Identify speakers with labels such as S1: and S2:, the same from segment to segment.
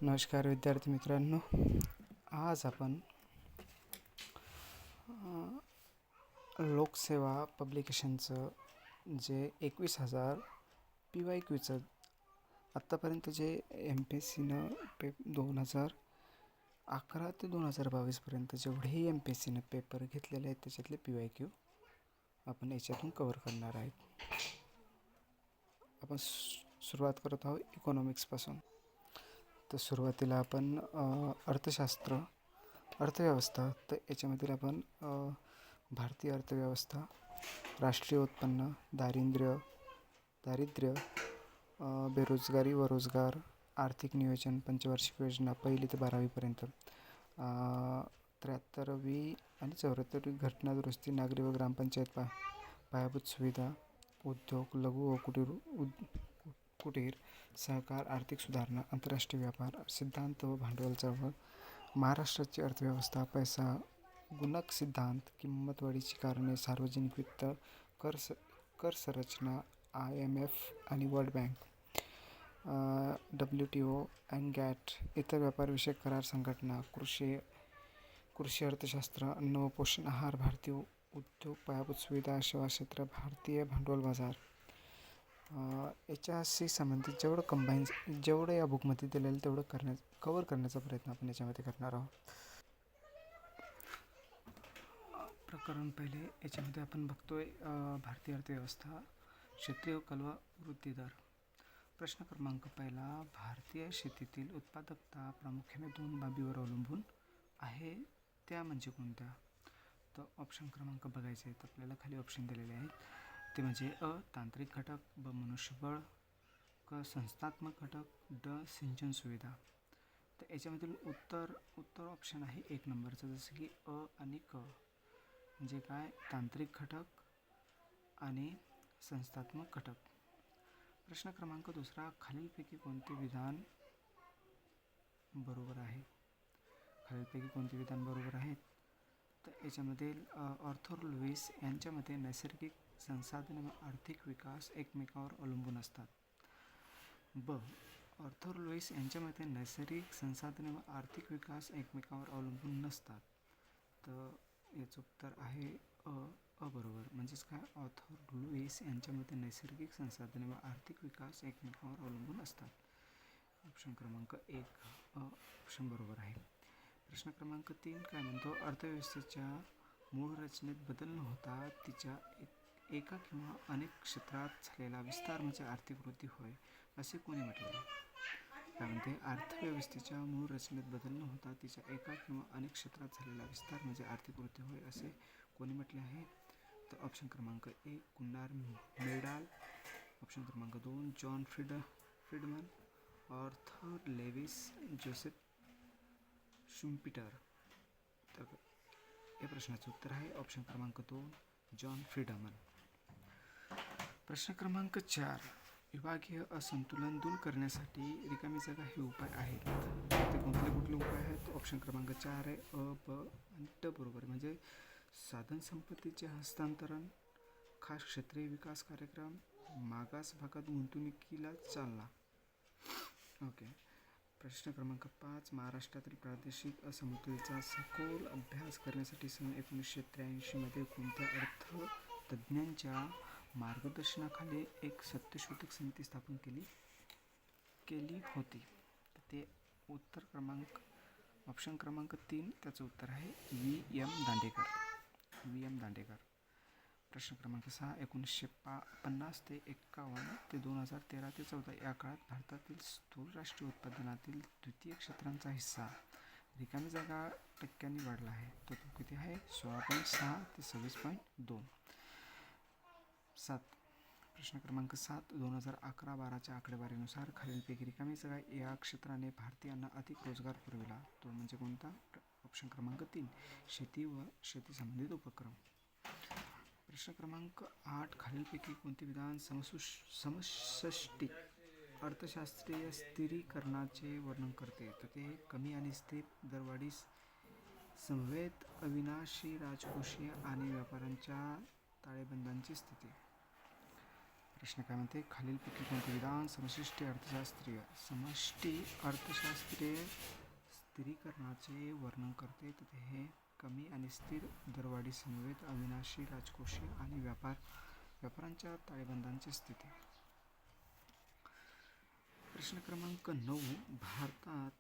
S1: नमस्कार विद्यार्थी मित्रांनो. आज आपण लोकसेवा पब्लिकेशनचं जे 21,000 PYQचं आत्तापर्यंत जे MPSCनं 2011 ते 2022पर्यंत जेवढेही MPSCनं पेपर घेतलेले आहेत त्याच्यातले PYQ आपण याच्यातून कव्हर करणार आहेत. आपण सुरुवात करत आहोत इकॉनॉमिक्सपासून. तर सुरुवातीला आपण अर्थव्यवस्था. तर याच्यामधील आपण भारतीय अर्थव्यवस्था, राष्ट्रीय उत्पन्न, दारिद्र्य, बेरोजगारी व रोजगार, आर्थिक नियोजन, पंचवार्षिक योजना 1ली ते 12वीपर्यंत, 73वी आणि 74वी घटना दुरुस्ती, नागरी व ग्रामपंचायत, पायाभूत सुविधा, उद्योग, लघु व कुटीर सहकार, आर्थिक सुधारणा, आंतरराष्ट्रीय व्यापार, सिद्धांत व भांडवल चळवळ, महाराष्ट्राची अर्थव्यवस्था, पैसा, गुणक सिद्धांत, किंमत वाढीची कारणे, सार्वजनिक वित्त, कर संरचना, IMF आणि वर्ल्ड बँक, WTO आणि GATT, इतर व्यापारविषयक करार संघटना, कृषी अर्थशास्त्र, अन्न व पोषण आहार, भारतीय उद्योग, पायाभूत सुविधा, सेवा क्षेत्र, भारतीय भांडवल बाजार. याच्याशी संबंधित जेवढं या बुकमध्ये दिलेलं तेवढं कव्हर करण्याचा प्रयत्न आपण याच्यामध्ये करणार आहोत. प्रकरण पहिले याच्यामध्ये आपण बघतोय भारतीय अर्थव्यवस्था, क्षेत्रीय कल व वृद्धी दर. प्रश्न क्रमांक पहिला, भारतीय शेतीतील उत्पादकता प्रामुख्याने 2 बाबीवर अवलंबून आहे, त्या म्हणजे कोणत्या? तर ऑप्शन क्रमांक बघायचे आहेत आपल्याला. खाली ऑप्शन दिलेले आहेत ते म्हणजे अ तांत्रिक घटक, ब मनुष्यबळ, क संस्थात्मक घटक, ड सिंचन सुविधा. तर याच्यामधील उत्तर ऑप्शन आहे 1 नंबरचं, जसं की अ आणि क म्हणजे काय, तांत्रिक घटक आणि संस्थात्मक घटक. प्रश्न क्रमांक दुसरा, खालीलपैकी कोणते विधान बरोबर आहे? खालीलपैकी कोणते विधान बरोबर आहेत? तर याच्यामध्ये आर्थर लुईस यांच्या मते नैसर्गिक संसाधने व आर्थिक विकास एकमेकावर अवलंबून असतात. ब आर्थर लुईस यांच्या मते नैसर्गिक संसाधने व आर्थिक विकास एकमेकावर अवलंबून नसतात. तर याचं उत्तर आहे बरोबर. म्हणजेच काय, आर्थर लुईस यांच्या मते नैसर्गिक संसाधने व आर्थिक विकास एकमेकावर अवलंबून असतात. ऑप्शन क्रमांक 1 ऑप्शन बरोबर आहे. प्रश्न क्रमांक 3 काय म्हणतो, अर्थव्यवस्थेच्या मूळ रचनेत बदल न होता तिच्या एका किंवा अनेक क्षेत्रात झालेला विस्तार म्हणजे आर्थिक वृद्धी होय, असे कोणी म्हटले? काय म्हणते, अर्थव्यवस्थेच्या मूळ रचनेत बदल न होता तिच्या एका किंवा अनेक क्षेत्रात झालेला विस्तार म्हणजे आर्थिक वृद्धी होय, असे कोणी म्हटले आहे? तर ऑप्शन क्रमांक 1 गुन्नार मेडाल, ऑप्शन क्रमांक 2 John Friedman, Arthur Lewis, Joseph Schumpeter. तर या प्रश्नाचं उत्तर आहे ऑप्शन क्रमांक 2 जॉन फ्रीडमन. प्रश्न क्रमांक 4, विभागीय असंतुलन दूर करण्यासाठी रिकामी जागा हे उपाय आहेत. ते कुठले उपाय आहेत? ऑप्शन क्रमांक 4 आहे अ, ब आणि ड बरोबर. म्हणजे साधन संपत्तीचे हस्तांतरण, खास क्षेत्रीय विकास कार्यक्रम, मागास भागात गुंतवणुकीला चालना. ओके. प्रश्न क्रमांक 5, महाराष्ट्रातील प्रादेशिक असमतोलतेचा सखोल अभ्यास करण्यासाठी सन 1983 मध्ये कोणत्या अर्थतज्ज्ञांच्या मार्गदर्शनाखाली एक सत्यशोधक समिती स्थापन केली होती? तर ते ऑप्शन क्रमांक 3 त्याचं उत्तर आहे V.M. दांडेकर. प्रश्न क्रमांक 6, 1950 ते 51 ते 2013 ते 14 या काळात भारतातील स्थूल राष्ट्रीय उत्पादनातील द्वितीय क्षेत्रांचा हिस्सा रिकामी जागा टक्क्यांनी वाढला आहे. तो किती आहे? 16.6 ते 26.2. 7, प्रश्न क्रमांक 7, 2011-12च्या आकडेवारीनुसार खालीलपैकी रिकामी जागा या क्षेत्राने भारतीयांना अधिक रोजगार पुरविला. तो म्हणजे कोणता? ऑप्शन क्रमांक 3 शेती व शेती संबंधित उपक्रम. प्रश्न क्रमांक 8, खालीलपैकी कोणते विधान समष्टी अर्थशास्त्रीय स्थिरीकरणाचे वर्णन करते? तर ते कमी आणि स्थिर दरवाढीस, समवेत अविनाशी राजकोषीय आणि व्यापाऱ्यांच्या ताळेबंदाची स्थिती. प्रश्न काय म्हणते, खालीलपैकी कोणते विधान समष्टी अर्थशास्त्रीय स्थिरीकरणाचे वर्णन करते? तर हे कमी आणि स्थिर दरवाढी समवेत अविनाशी राजकोषीय आणि व्यापारांच्या ताळेबंदांची स्थिती. प्रश्न क्रमांक 9, भारतात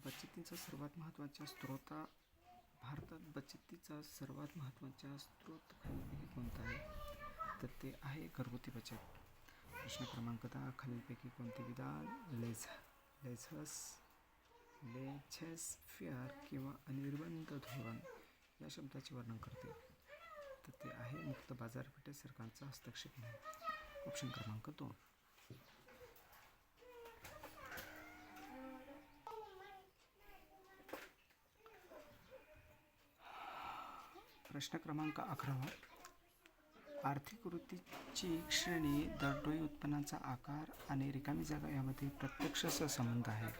S1: बचतीचा सर्वात महत्त्वाचा स्रोत खालीलपैकी कोणता आहे? तर ते आहे घरगुती बचत. प्रश्न क्रमांक 10, खालीलपैकी कोणते विधान लेझेस फेअर किंवा अनिर्बंध धोरण या शब्दाचे वर्णन करते? तर ते आहे मुक्त बाजारपेठेत सरकारचा हस्तक्षेप नाही. ऑप्शन क्रमांक 2. प्रश्न क्रमांक 11, आर्थिक वृत्तीची श्रेणी दरडोई उत्पन्नाचा आकार आणि रिकामी जागा यामध्ये प्रत्यक्ष संबंध आहे?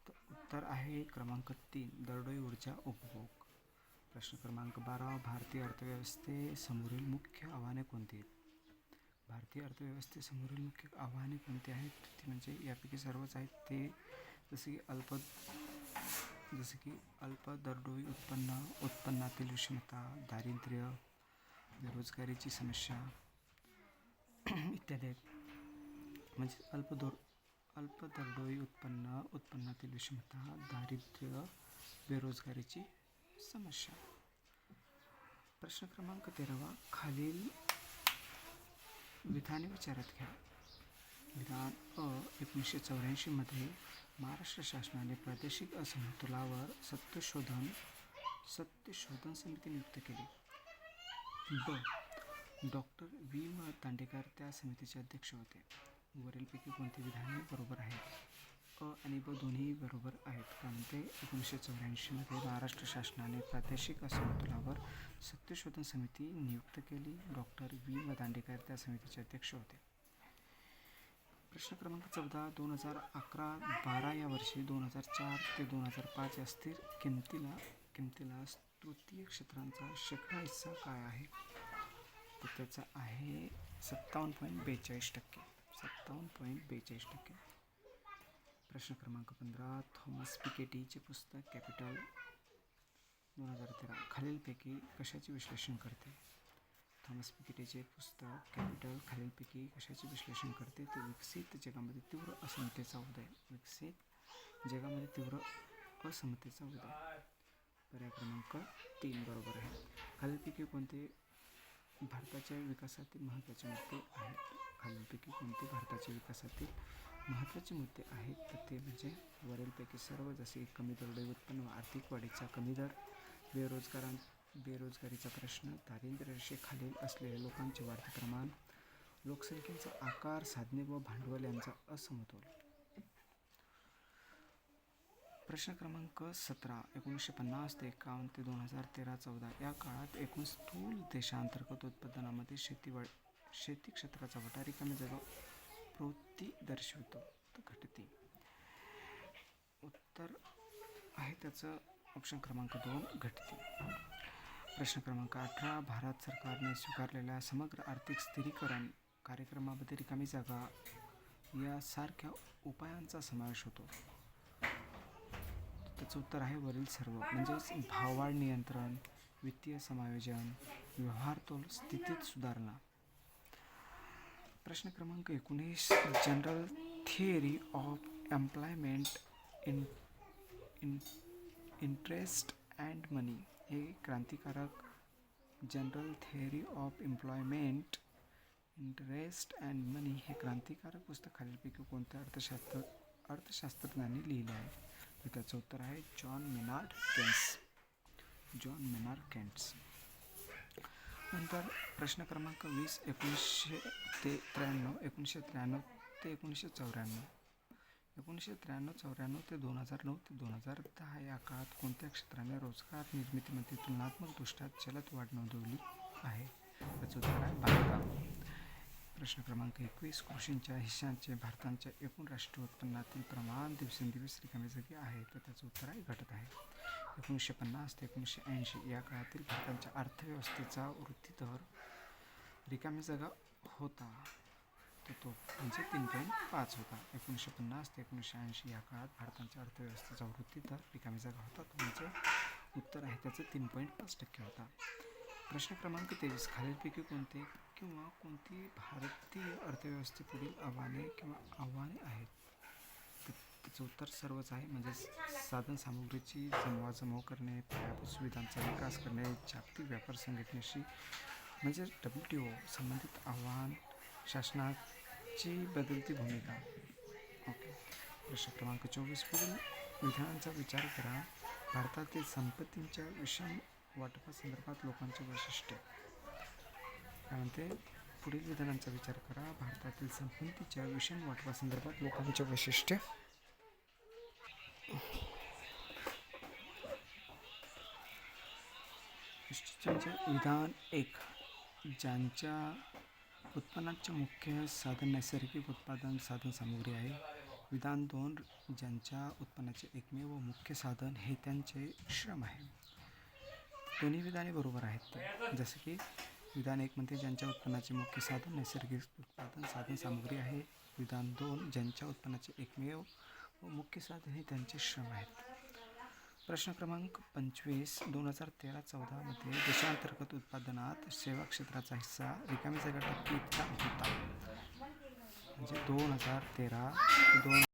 S1: तर उत्तर आहे क्रमांक 3, दरडोई ऊर्जा उपभोग. प्रश्न क्रमांक 12, भारतीय अर्थव्यवस्थेसमोरील मुख्य आव्हाने कोणती आहेत? भारतीय अर्थव्यवस्थेसमोरील मुख्य आव्हाने कोणती आहेत? ती म्हणजे यापैकी सर्वच आहेत ते, जसे की अल्प दरडोई उत्पन्नातील विषमता, दारिद्र्य, बेरोजगारीची समस्या इत्यादी आहेत. म्हणजे अल्प दरडोई उत्पन्नातील विषमता, दारिद्र्य, बेरोजगारीची समस्या. प्रश्न क्रमांक 13, खालील विधाने विचारात घ्या. विधान अ, 1984 मध्ये महाराष्ट्र शासनाने प्रादेशिक असमतोलावर सत्यशोधन समिती नियुक्त केली. ब, डॉक्टर व्ही. म. दांडेकर त्या समितीचे अध्यक्ष होते. वरीलपैकी कोणती विधाने बरोबर आहेत? अ आणि ब दोन्ही बरोबर आहेत. कारण ते 1984 मध्ये महाराष्ट्र शासनाने प्रादेशिक असमतोलावर सत्यशोधन समिती नियुक्त केली. Doctor V. म. दांडेकर त्या समितीचे अध्यक्ष होते. प्रश्न क्रमांक 14, 2011-12 या वर्षी 2004 ते 2005 या स्थिर किमतीला तृतीय क्षेत्रांचा शेकडा हिस्सा काय आहे? तर त्याचा आहे 57.42%. प्रश्न क्रमांक 15, थॉमस पिकेटीचे पुस्तक कॅपिटल 2013 खालीलपैकी कशाचे विश्लेषण करते? थॉमस पिकेटीचे पुस्तक कॅपिटल खालीलपैकी कशाचे विश्लेषण करते? ते विकसित जगामध्ये तीव्र असमतेचा उदय. पर्याय क्रमांक 3 बरोबर आहे. खालीलपैकी कोणते भारताच्या विकासातील महत्त्वाचे मुद्दे आहेत? तर ते म्हणजे वरीलपैकी सर्व, जसे कमी दरडोई उत्पन्न, आर्थिक वाढीचा कमी दर, बेरोजगारीचा प्रश्न, दारिद्र्य रेषेखालील असलेल्या लोकांचे वाढते प्रमाण, लोकसंख्येचा आकार, साधने व भांडवल यांचा असमतोल. प्रश्न क्रमांक 17, 1950 ते 51 ते 2013-14 या काळात एकूण स्थूल देशांतर्गत उत्पादनामध्ये शेती क्षेत्राचा वाटा रिकाम्या जागा प्रवृत्ती दर्शवितो तर घटते. उत्तर आहे त्याचं ऑप्शन क्रमांक 2 घटते. प्रश्न क्रमांक 18, भारत सरकारने स्वीकारलेल्या समग्र आर्थिक स्थिरीकरण कार्यक्रमामध्ये रिकामी जागा यासारख्या उपायांचा समावेश होतो. त्याचं उत्तर आहे वरील सर्व, म्हणजेच भाववाढ नियंत्रण, वित्तीय समायोजन, व्यवहारतोल स्थितीत सुधारणा. प्रश्न क्रमांक 19, general theory of employment interest and money हे क्रांतिकारक general theory of employment interest and money हे क्रांतिकारक पुस्तक खालीलपैकी कोणत्या अर्थशास्त्रज्ञांनी लिहिले आहे? तर त्याचं उत्तर आहे जॉन मेनार्ड केन्स. नंतर प्रश्न क्रमांक 20, 1993 ते 1994 ते 2009 ते 2010 या काळात कोणत्या क्षेत्राने रोजगार निर्मितीमध्ये तुलनात्मकदृष्ट्या जलद वाढ नोंदवली आहे? त्याचं उत्तर आहे बांधकाम. प्रश्न क्रमांक 21, कृषीच्या हिस्साचे भारताच्या एकूण राष्ट्रीय उत्पन्नातील प्रमाण दिवसेंदिवस रिकाम्या जागी आहे. तर त्याचं उत्तर आहे घटत आहे. 1950 ते 1980 या काळातील भारताच्या अर्थव्यवस्थेचा वृद्धी दर रिकाम्या जागा होता तर तो म्हणजे 3.5 होता. 1950 ते 1980 या काळात भारताच्या अर्थव्यवस्थेचा वृद्धी दर रिकामी जागा होता, तो म्हणजे उत्तर आहे त्याचं 3.5% होता. प्रश्न क्रमांक 23. खालीलपैकी कोणते किंवा कोणती भारतीय अर्थव्यवस्थेपुढील आव्हाने आहेत? तर त्याचं उत्तर सर्वच आहे. म्हणजे साधन सामुग्रीची जमवाजमव करणे, पायाभूत सुविधांचा विकास करणे, जागतिक व्यापार संघटनेशी म्हणजे WTO संबंधित आव्हान, शासनाची बदलती भूमिका. ओके. प्रश्न क्रमांक 24. पुढील विधानांचा विचार करा. भारतातील संपत्तींच्या विषम वाटपासंदर्भात लोकांचे वैशिष्ट्य. काय म्हणते? पुढील विधानांचा विचार करा. भारतातील संपत्तीच्या विषम वाटपासंदर्भात लोकांचे वैशिष्ट्य. विधान 1. ज्यांच्या उत्पन्नाचे मुख्य साधन नैसर्गिक उत्पादन साधन सामुग्री आहे. विधान 2. ज्यांच्या उत्पन्नाचे एकमेव व मुख्य साधन हे त्यांचे श्रम आहे. दोन्ही विधाने बरोबर आहेत. जसे की विधान 1 म्हणते ज्यांच्या उत्पन्नाचे मुख्य साधन नैसर्गिक उत्पादन साधन सामुग्री आहे. विधान 2. ज्यांच्या उत्पन्नाचे एकमेव व मुख्य साधन हे त्यांचे श्रम आहेत. प्रश्न क्रमांक 25. 2013-14 मध्ये देशांतर्गत उत्पादनात सेवा क्षेत्राचा हिस्सा रिकामी जागा टक्के इतका होता. म्हणजे 2013 ते